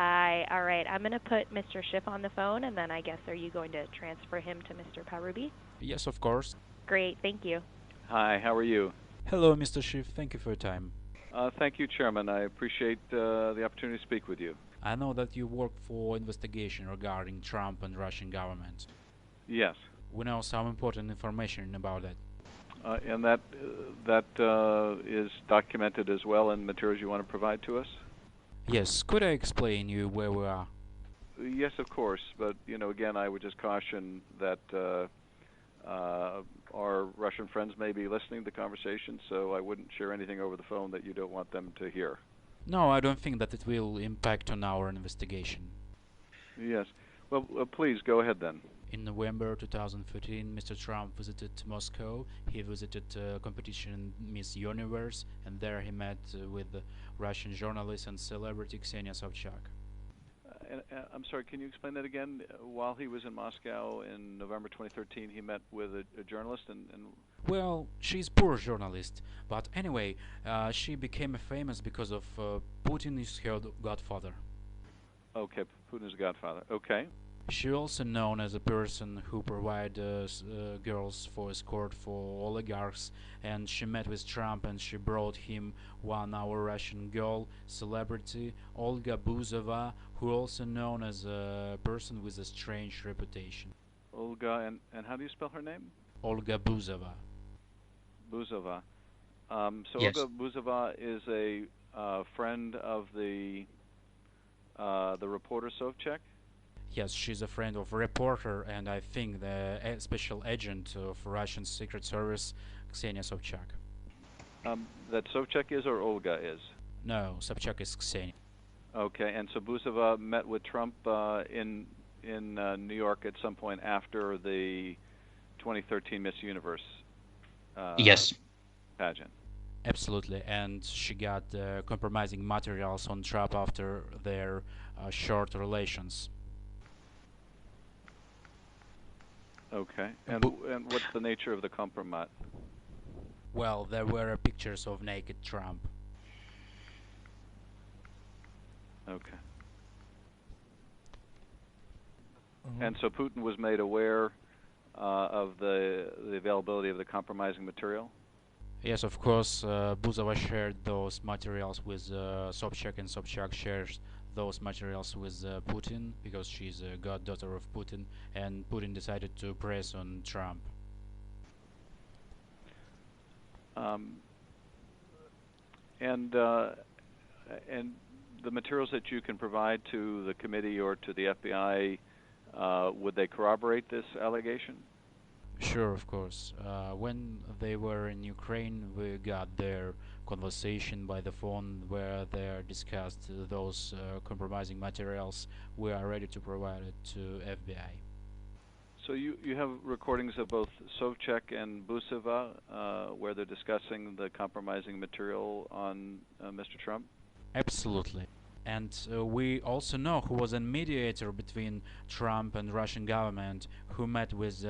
Hi. All right. I'm going to put Mr. Schiff on the phone, and then I guess are you going to transfer him to Mr. Parubi? Yes, of course. Great. Thank you. Hi, how are you? Hello, Mr. Schiff. Thank you for your time. Thank you, Chairman. I appreciate the opportunity to speak with you. I know that you work for investigation regarding Trump and Russian government. Yes, We know some important information about that. and that is documented as well in materials you want to provide to us. Yes, could I explain you where we are? Yes, of course, but again, I would just caution that our Russian friends may be listening to the conversation, so I wouldn't share anything over the phone that you don't want them to hear. No, I don't think that it will impact on our investigation. Yes. Well, please go ahead then. In November 2013, Mr. Trump visited Moscow. He visited competition Miss Universe, and there he met with the Russian journalist and celebrity Ksenia Sobchak. I'm sorry, can you explain that again? While he was in Moscow in November 2013, he met with a journalist and Well, she's poor journalist, but anyway, she became famous because of Putin is her godfather. okay, Putin's godfather. Okay. She also known as a person who provide girls for escort for oligarchs, and she met with Trump and she brought him one our Russian girl celebrity Olga Buzova, who also known as a person with a strange reputation. Olga, and how do you spell her name? Olga Buzova. Buzova. So Yes. Olga Buzova is a friend of the reporter Sovchak. Yes, she's a friend of reporter and I think the special agent of Russian Secret Service, Ksenia Sobchak. That Sovchak is or Olga is? No, Sobchak is Ksenia. Okay, and so Buzova met with Trump in New York at some point after the 2013 Miss Universe Yes. pageant. Absolutely, and she got compromising materials on Trump after their short relations. Okay, and what's the nature of the compromise? Well, there were pictures of naked Trump. Okay. And so Putin was made aware of the availability of the compromising material? Yes, of course, Buzova shared those materials with Sobchak, and Sobchak shares those materials with Putin because she's a goddaughter of Putin, and Putin decided to press on Trump. And the materials that you can provide to the committee or to the FBI, would they corroborate this allegation? Sure, of course. When they were in Ukraine, we got their conversation by the phone where they discussed those compromising materials. We are ready to provide it to FBI. So you have recordings of both Sovchak and Buseva where they're discussing the compromising material on Mr. Trump? Absolutely. And we also know who was a mediator between Trump and Russian government, who met with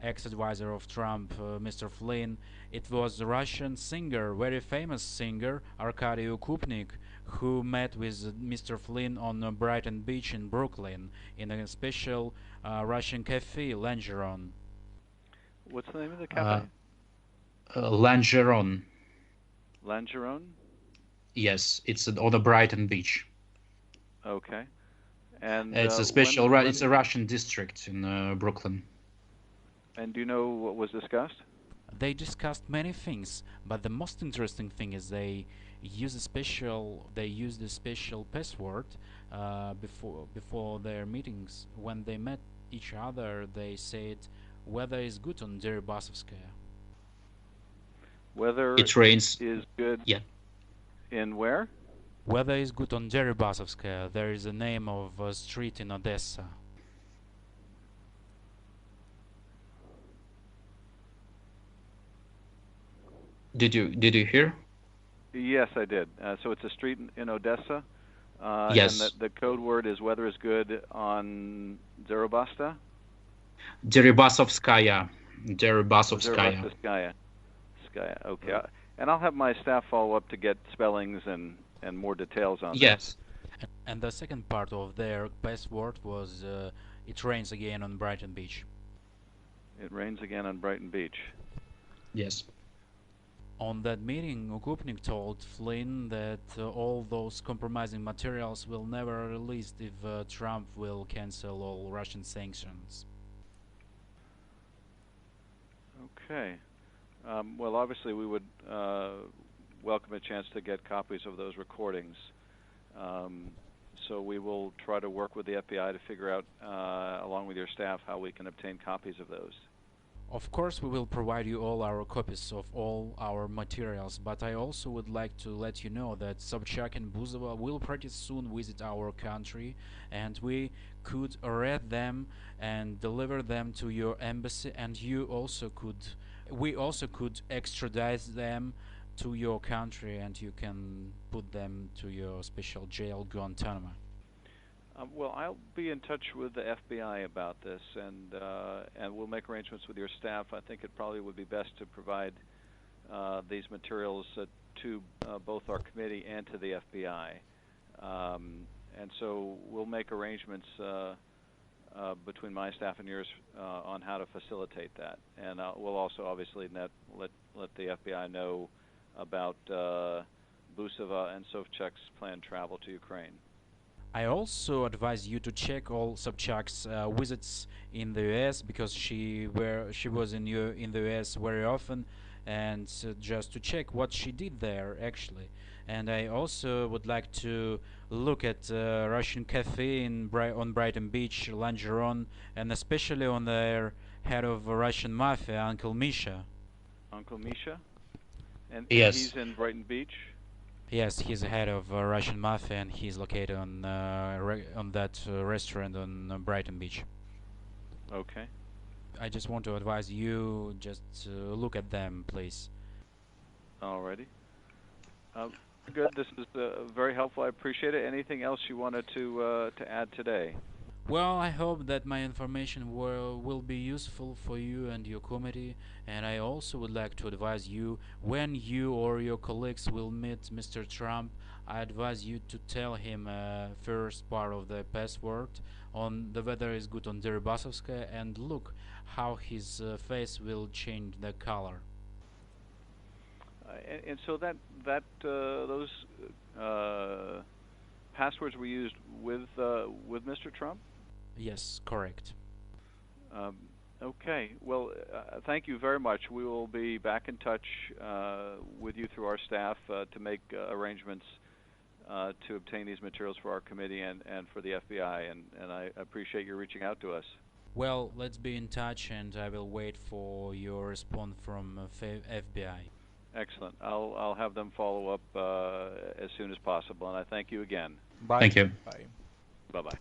ex-advisor of Trump, Mr. Flynn. It was a Russian singer, very famous singer, Arkady Ukupnik, who met with Mr. Flynn on Brighton Beach in Brooklyn in a special Russian cafe, Langeron. What's the name of the cafe? Langeron. Langeron? Yes, it's on the Brighton Beach. Okay. And It's a special. It's a Russian district in Brooklyn. And do you know what was discussed? They discussed many things, but the most interesting thing is they used a special password before their meetings. When they met each other, they said weather is good on Deribasovskaya. Weather It rains. is good. Yeah. In where? Weather is good on Deribasovskaya. There is a name of a street in Odessa. Did you hear? Yes, I did. So it's a street in Odessa. Yes. And the code word is weather is good on Zerobasta? Deribasovskaya. Deribasovskaya. Deribasovskaya. Okay. And I'll have my staff follow up to get spellings and more details on Yes. And the second part of their password was it rains again on Brighton Beach. It rains again on Brighton Beach. Yes. On that meeting, Okupnik told Flynn that all those compromising materials will never be released if Trump will cancel all Russian sanctions. Okay. Well, obviously, we would welcome a chance to get copies of those recordings. So we will try to work with the FBI to figure out, along with your staff, how we can obtain copies of those. Of course, we will provide you all our copies of all our materials, but I also would like to let you know that Sobchak and Buzova will pretty soon visit our country, and we could arrest them and deliver them to your embassy, and we also could extradite them to your country, and you can put them to your special jail, Guantanamo. Well, I'll be in touch with the FBI about this, and we'll make arrangements with your staff. I think it probably would be best to provide these materials to both our committee and to the FBI. And so we'll make arrangements between my staff and yours on how to facilitate that. And we'll also obviously let the FBI know about Busova and Sobchak's planned travel to Ukraine. I also advise you to check all Sobchak's visits in the US, because she was in the US very often, and just to check what she did there actually. And I also would like to look at Russian cafe on Brighton Beach later on, and especially on their head of Russian mafia, Uncle Misha. Uncle Misha? And Yes. he's in Brighton Beach? Yes, he's the head of Russian mafia, and he's located on that restaurant on Brighton Beach. Okay. I just want to advise you just look at them, please. Alrighty. Good. This is very helpful. I appreciate it. Anything else you wanted to add today? Well, I hope that my information will be useful for you and your committee, and I also would like to advise you, when you or your colleagues will meet Mr. Trump, I advise you to tell him first part of the password on the weather is good on Deribasovskaya, and look how his face will change the color. And so those passwords were used with Mr. Trump? Yes, correct. Okay. Well, thank you very much. We will be back in touch with you through our staff to make arrangements to obtain these materials for our committee and for the FBI. And I appreciate you reaching out to us. Well, let's be in touch, and I will wait for your response from FBI. Excellent. I'll have them follow up as soon as possible. And I thank you again. Bye. Thank you. Bye. Bye-bye.